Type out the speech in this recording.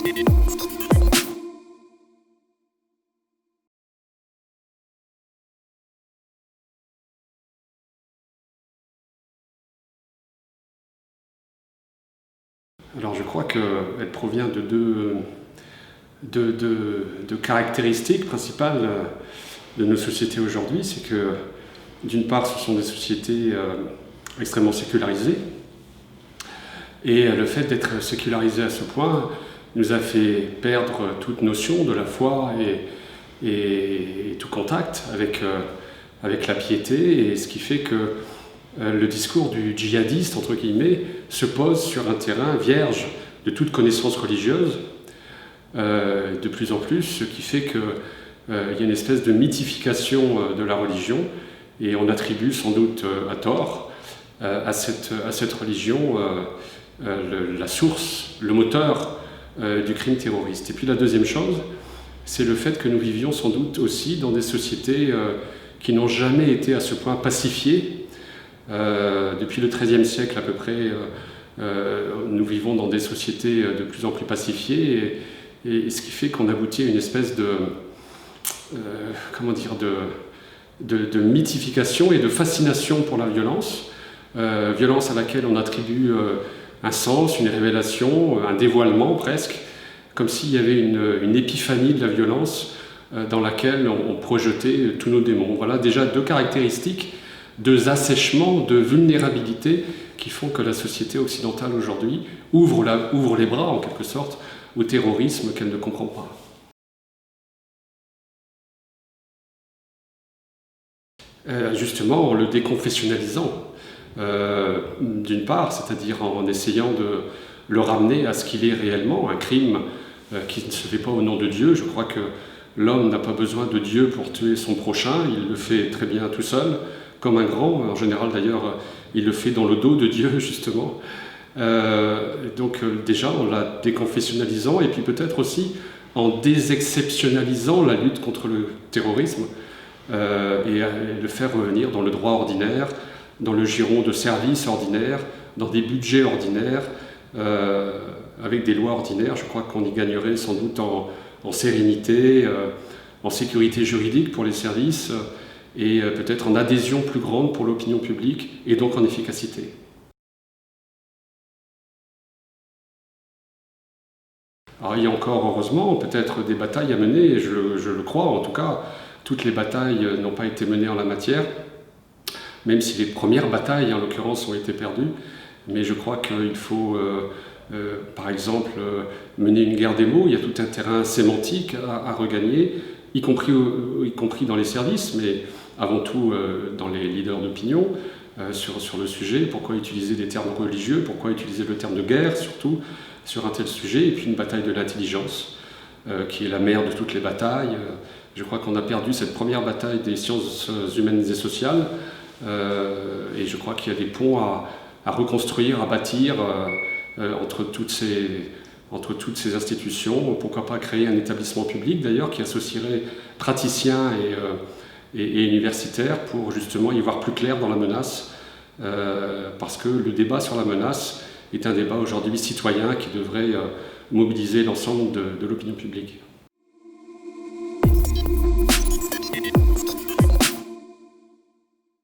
Alors je crois qu'elle provient de deux caractéristiques principales de nos sociétés aujourd'hui. C'est que d'une part ce sont des sociétés extrêmement sécularisées, et le fait d'être sécularisé à ce point nous a fait perdre toute notion de la foi et tout contact avec la piété, et ce qui fait que le discours du djihadiste, entre guillemets, se pose sur un terrain vierge de toute connaissance religieuse, de plus en plus, ce qui fait qu'il y a une espèce de mythification de la religion, et on attribue sans doute à tort à cette religion la source, le moteur du crime terroriste. Et puis la deuxième chose, c'est le fait que nous vivions sans doute aussi dans des sociétés qui n'ont jamais été à ce point pacifiées. Depuis le XIIIe siècle à peu près, nous vivons dans des sociétés de plus en plus pacifiées, et ce qui fait qu'on aboutit à une espèce de mythification et de fascination pour la violence, violence à laquelle on attribue un sens, une révélation, un dévoilement presque, comme s'il y avait une épiphanie de la violence dans laquelle on projetait tous nos démons. Voilà déjà deux caractéristiques, deux assèchements, de vulnérabilité qui font que la société occidentale aujourd'hui ouvre les bras en quelque sorte au terrorisme qu'elle ne comprend pas. Justement en le déconfessionnalisant, d'une part, c'est-à-dire en essayant de le ramener à ce qu'il est réellement, un crime qui ne se fait pas au nom de Dieu. Je crois que l'homme n'a pas besoin de Dieu pour tuer son prochain, il le fait très bien tout seul, comme un grand. En général d'ailleurs, il le fait dans le dos de Dieu justement. Donc déjà en la déconfessionnalisant, et puis peut-être aussi en désexceptionnalisant la lutte contre le terrorisme, et le faire revenir dans le droit ordinaire, dans le giron de services ordinaires, dans des budgets ordinaires, avec des lois ordinaires. Je crois qu'on y gagnerait sans doute en sérénité, en sécurité juridique pour les services, et peut-être en adhésion plus grande pour l'opinion publique, et donc en efficacité. Alors il y a encore, heureusement, peut-être des batailles à mener, et je le crois en tout cas. Toutes les batailles n'ont pas été menées en la matière, même si les premières batailles, en l'occurrence, ont été perdues. Mais je crois qu'il faut, par exemple, mener une guerre des mots. Il y a tout un terrain sémantique à regagner, y compris dans les services, mais avant tout dans les leaders d'opinion sur le sujet. Pourquoi utiliser des termes religieux? Pourquoi utiliser le terme de guerre, surtout, sur un tel sujet? Et puis une bataille de l'intelligence, qui est la mère de toutes les batailles. Je crois qu'on a perdu cette première bataille des sciences humaines et sociales, et je crois qu'il y a des ponts à reconstruire, à bâtir entre toutes ces institutions. Pourquoi pas créer un établissement public d'ailleurs qui associerait praticiens et universitaires pour justement y voir plus clair dans la menace, parce que le débat sur la menace est un débat aujourd'hui citoyen qui devrait mobiliser l'ensemble de l'opinion publique.